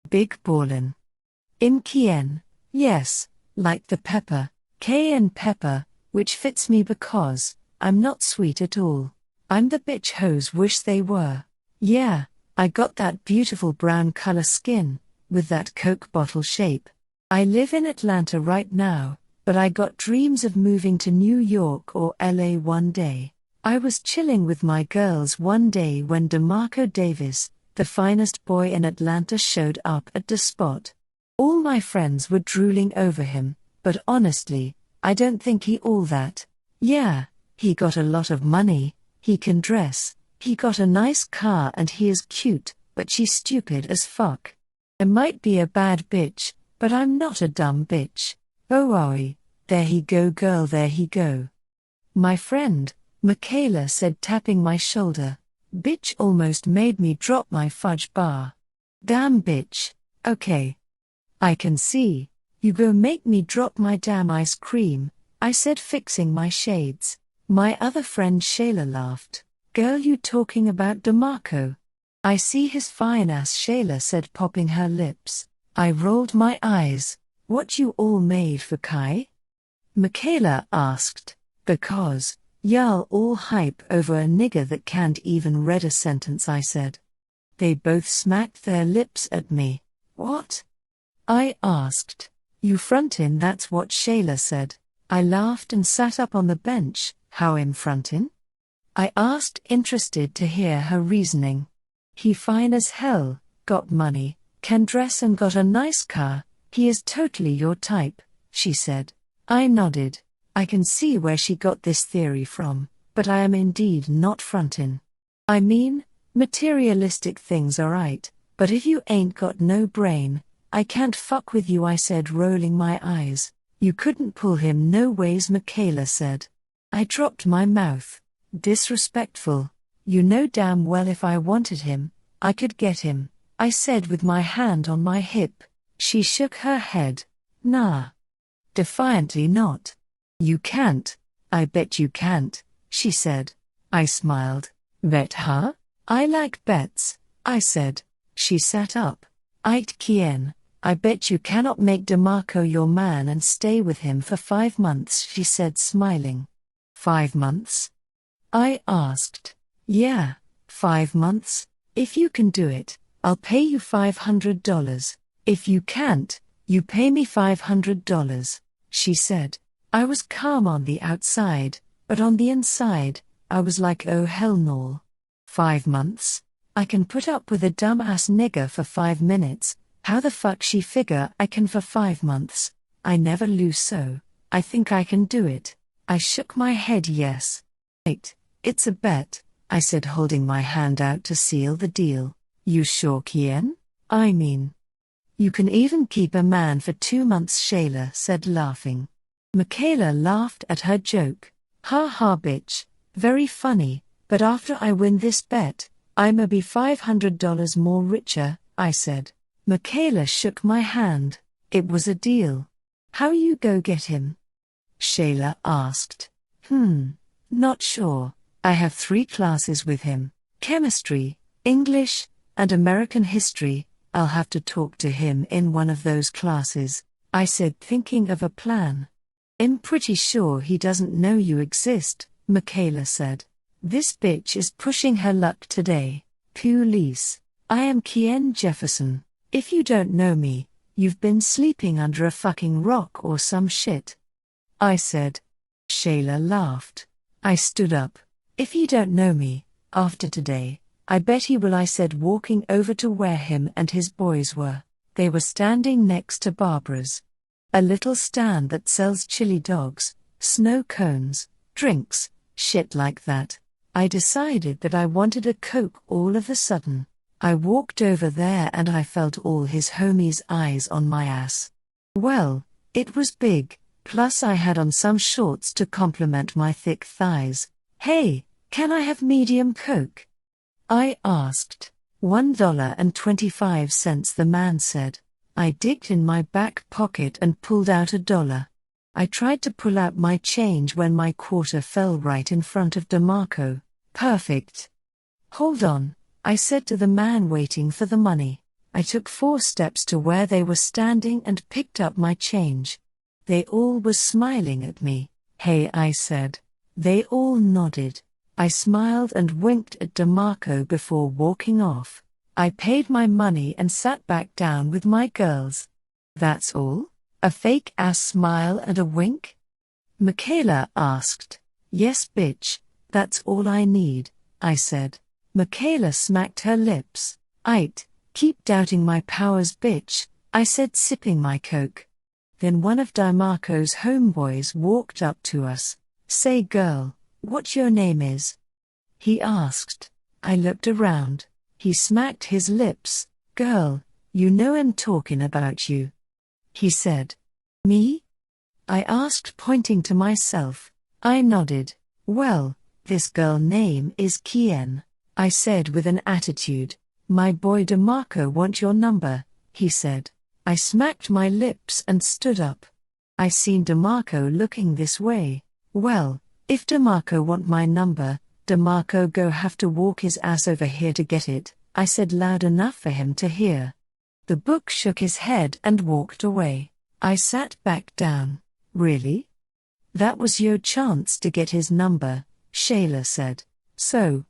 Big ballin'. In Kaienne, yes, like the pepper, cayenne pepper, which fits me because I'm not sweet at all. I'm the bitch hoes wish they were. Yeah, I got that beautiful brown color skin, with that Coke bottle shape. I live in Atlanta right now, but I got dreams of moving to New York or LA one day. I was chilling with my girls one day when DeMarco Davis, the finest boy in Atlanta, showed up at the spot. All my friends were drooling over him, but honestly, I don't think he all that. Yeah, he got a lot of money, he can dress, he got a nice car and he is cute, but she's stupid as fuck. I might be a bad bitch, but I'm not a dumb bitch. Oh Ari, there he go girl, there he go. My friend, Michaela said, tapping my shoulder. Bitch almost made me drop my fudge bar. Damn bitch, okay. I can see. You go make me drop my damn ice cream, I said, fixing my shades. My other friend Shayla laughed. Girl, you talking about DeMarco? I see his fine ass, Shayla said, popping her lips. I rolled my eyes. What you all made for Kai? Michaela asked. Because, y'all all hype over a nigger that can't even read a sentence, I said. They both smacked their lips at me. What? I asked. You frontin', that's what Shayla said. I laughed and sat up on the bench. How in frontin'? I asked, interested to hear her reasoning. He fine as hell, got money, can dress and got a nice car, he is totally your type, she said. I nodded. I can see where she got this theory from, but I am indeed not frontin'. I mean, materialistic things are right, but if you ain't got no brain, I can't fuck with you, I said, rolling my eyes. You couldn't pull him no ways, Michaela said. I dropped my mouth. Disrespectful. You know damn well if I wanted him, I could get him, I said with my hand on my hip. She shook her head. Nah. Defiantly not. You can't. I bet you can't, she said. I smiled. Bet, huh? I like bets, I said. She sat up. Ait Kaienne, I bet you cannot make DeMarco your man and stay with him for 5 months, she said, smiling. 5 months? I asked. Yeah, 5 months. If you can do it, I'll pay you $500. If you can't, you pay me $500, she said. I was calm on the outside, but on the inside, I was like, oh hell no. 5 months? I can put up with a dumbass nigger for 5 minutes, how the fuck she figure I can for 5 months? I never lose, so I think I can do it. I shook my head yes. Wait, it's a bet, I said, holding my hand out to seal the deal. You sure, Kaienne? I mean, you can even keep a man for 2 months, Shayla said, laughing. Michaela laughed at her joke. Ha ha bitch, very funny, but after I win this bet, I'ma be $500 more richer, I said. Michaela shook my hand. It was a deal. How you go get him? Shayla asked. Not sure. I have 3 classes with him. Chemistry, English, and American history. I'll have to talk to him in one of those classes, I said, thinking of a plan. I'm pretty sure he doesn't know you exist, Michaela said. This bitch is pushing her luck today. Police. I am Kaienne Jefferson. If you don't know me, you've been sleeping under a fucking rock or some shit, I said. Shayla laughed. I stood up. If you don't know me, after today, I bet he will, I said, walking over to where him and his boys were. They were standing next to Barbara's, a little stand that sells chili dogs, snow cones, drinks, shit like that. I decided that I wanted a Coke all of a sudden. I walked over there and I felt all his homies' eyes on my ass. Well, it was big, plus I had on some shorts to complement my thick thighs. Hey, can I have medium Coke? I asked. $1.25, the man said. I digged in my back pocket and pulled out $1. I tried to pull out my change when my quarter fell right in front of DeMarco. Perfect. Hold on, I said to the man waiting for the money. I took 4 steps to where they were standing and picked up my change. They all were smiling at me. "Hey," I said. They all nodded. I smiled and winked at DeMarco before walking off. I paid my money and sat back down with my girls. "That's all? A fake-ass smile and a wink?" Michaela asked. "Yes, bitch, that's all I need," I said. Michaela smacked her lips. "Aight, keep doubting my powers, bitch," I said, sipping my Coke. Then one of DeMarco's homeboys walked up to us. "Say, girl, what your name is?" he asked. I looked around. He smacked his lips. "Girl, you know I'm talking about you," he said. "Me?" I asked, pointing to myself. I nodded. "Well, this girl name is Kaienne," I said with an attitude. "My boy DeMarco want your number," he said. I smacked my lips and stood up. I seen DeMarco looking this way. "Well, if DeMarco want my number, DeMarco go have to walk his ass over here to get it," I said loud enough for him to hear. The book shook his head and walked away. I sat back down. "Really? That was your chance to get his number," Shayla said. "So?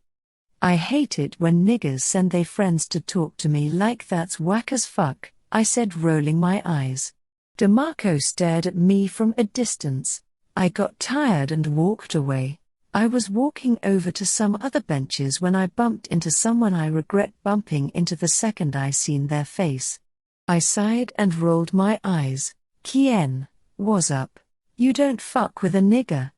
I hate it when niggers send they friends to talk to me like that's whack as fuck," I said, rolling my eyes. DeMarco stared at me from a distance. I got tired and walked away. I was walking over to some other benches when I bumped into someone I regret bumping into the second I seen their face. I sighed and rolled my eyes. "Kaienne, what's up? You don't fuck with a nigger?"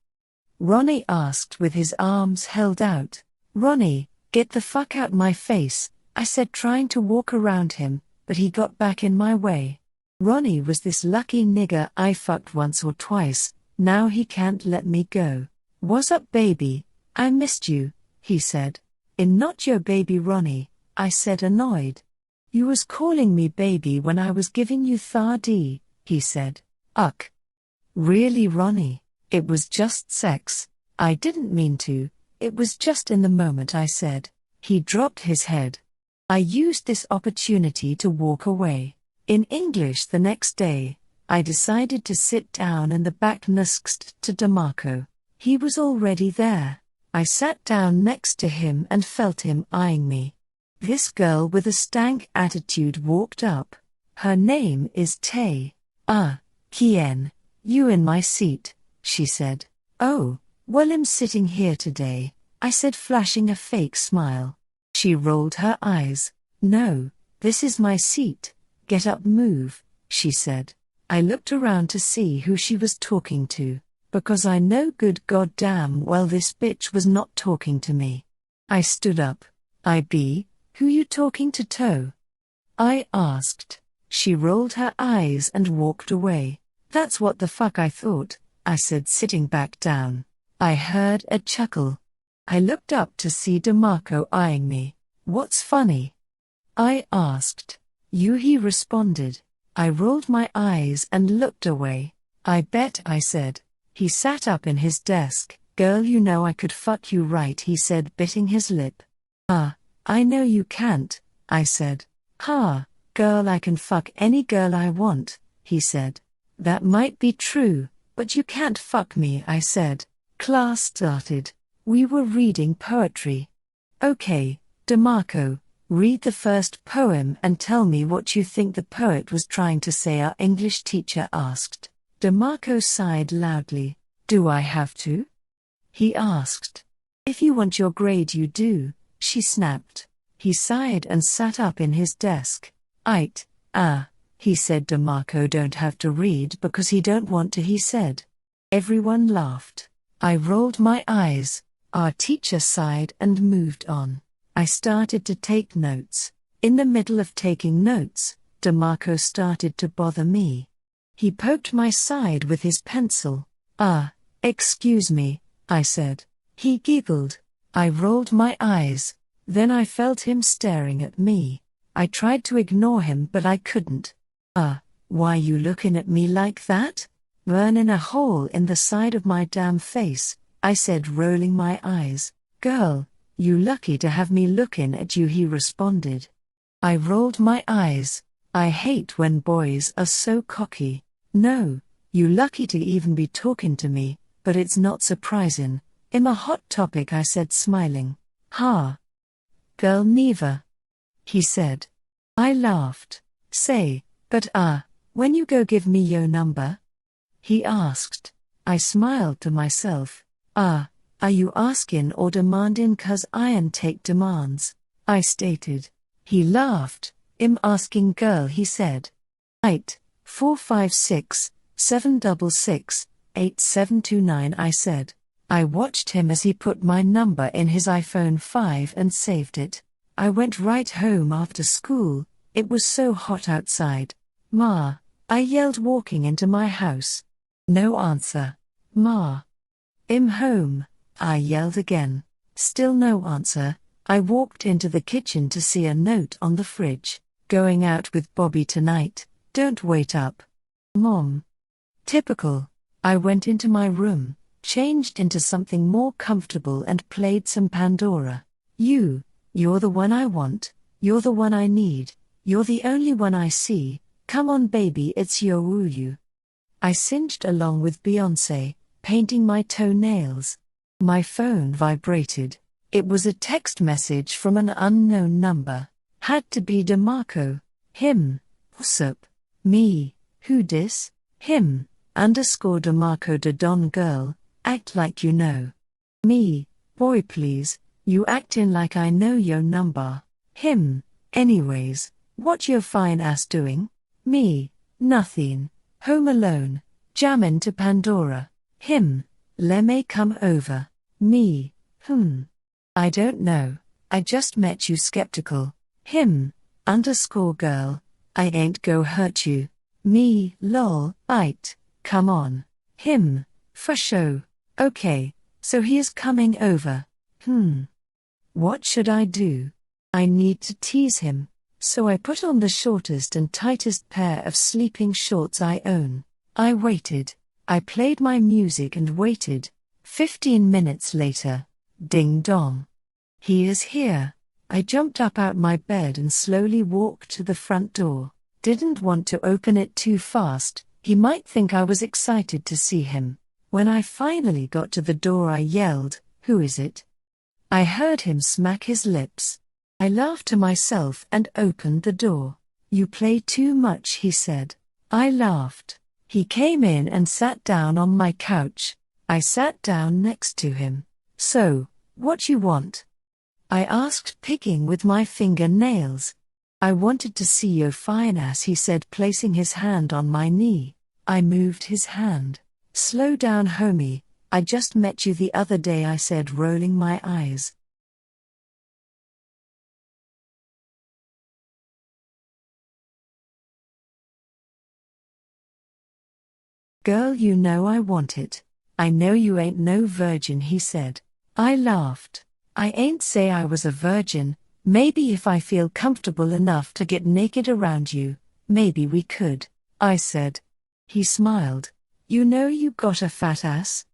Ronnie asked with his arms held out. "Ronnie, get the fuck out my face," I said, trying to walk around him, but he got back in my way. Ronnie was this lucky nigger I fucked once or twice, now he can't let me go. "What's up, baby? I missed you," he said. "In not your baby, Ronnie," I said, annoyed. "You was calling me baby when I was giving you thard," he said. "Uck. Really, Ronnie? It was just sex. I didn't mean to, it was just in the moment," I said. He dropped his head. I used this opportunity to walk away. In English the next day, I decided to sit down in the back next to DeMarco. He was already there. I sat down next to him and felt him eyeing me. This girl with a stank attitude walked up. "Her name is Tay. Kaienne, you in my seat," she said. "Oh, well, I'm sitting here today," I said, flashing a fake smile. She rolled her eyes. "No, this is my seat. Get up, move," she said. I looked around to see who she was talking to, because I know good goddamn well this bitch was not talking to me. I stood up. "Who you talking to, Toe?" I asked. She rolled her eyes and walked away. "That's what the fuck I thought," I said, sitting back down. I heard a chuckle. I looked up to see DeMarco eyeing me. "What's funny?" I asked. "You," he responded. I rolled my eyes and looked away. "I bet," I said. He sat up in his desk. "Girl, you know I could fuck you, right?" he said, biting his lip. I know you can't," I said. Girl, I can fuck any girl I want," he said. "That might be true, but you can't fuck me," I said. Class started. We were reading poetry. "Okay, DeMarco, read the first poem and tell me what you think the poet was trying to say," our English teacher asked. DeMarco sighed loudly. "Do I have to?" he asked. "If you want your grade, you do," she snapped. He sighed and sat up in his desk. "Aight, he said. DeMarco don't have to read because he don't want to," he said. Everyone laughed. I rolled my eyes. Our teacher sighed and moved on. I started to take notes. In the middle of taking notes, DeMarco started to bother me. He poked my side with his pencil. Excuse me," I said. He giggled. I rolled my eyes. Then I felt him staring at me. I tried to ignore him, but I couldn't. Why you looking at me like that? Burning a hole in the side of my damn face," I said, rolling my eyes. "Girl, you lucky to have me looking at you," he responded. I rolled my eyes. I hate when boys are so cocky. No, you lucky to even be talking to me, but it's not surprising. I'm a hot topic, I said, smiling. Ha. Girl neither. He said. I laughed. Say, but when you go give me your number? He asked. I smiled to myself. Are you asking or demanding? 'Cause I'n take demands, I stated. He laughed. I'm asking girl, he said. 456-766-8729, I said. I watched him as he put my number in his iPhone 5 and saved it. I went right home after school. It was so hot outside. Ma, I yelled, walking into my house. No answer. Ma. I'm home, I yelled again. Still no answer. I walked into the kitchen to see a note on the fridge. Going out with Bobby tonight, don't wait up. Mom. Typical. I went into my room, changed into something more comfortable and played some Pandora. You're the one I want, you're the one I need, you're the only one I see, come on baby, it's your woo you. I singed along with Beyonce, painting my toenails. My phone vibrated. It was a text message from an unknown number. Had to be DeMarco. Him. What's up? Me. Who dis? Him. _DeMarco de Don girl, act like you know. Me. Boy please, you actin' like I know your number. Him. Anyways, what your fine ass doing? Me. Nothing. Home alone. Jammin' to Pandora. Him. Lemme come over. Me. I don't know, I just met you skeptical. Him. _girl, I ain't go hurt you. Me. Lol, come on. Him. For show. Okay, so he is coming over. What should I do? I need to tease him, so I put on the shortest and tightest pair of sleeping shorts I own. I waited. I played my music and waited. 15 minutes later. Ding dong. He is here. I jumped up out my bed and slowly walked to the front door. Didn't want to open it too fast, he might think I was excited to see him. When I finally got to the door I yelled, "Who is it?" I heard him smack his lips. I laughed to myself and opened the door. "You play too much," he said. I laughed. He came in and sat down on my couch. I sat down next to him. "So, what you want?" I asked, picking with my fingernails. "I wanted to see your fine ass," he said, placing his hand on my knee. I moved his hand. "Slow down homie, I just met you the other day," I said, rolling my eyes. "Girl, you know I want it. I know you ain't no virgin," he said. I laughed. "I ain't say I was a virgin. Maybe if I feel comfortable enough to get naked around you, maybe we could," I said. He smiled. "You know you got a fat ass,"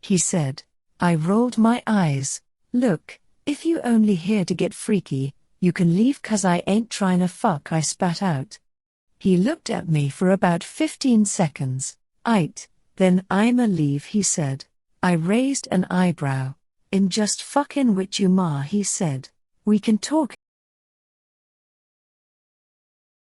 he said. I rolled my eyes. "Look, if you only here to get freaky, you can leave 'cause I ain't tryna fuck," I spat out. He looked at me for about 15 seconds. "Aight, then I'ma leave," he said. I raised an eyebrow. "I'm just fucking with you ma," he said. "We can talk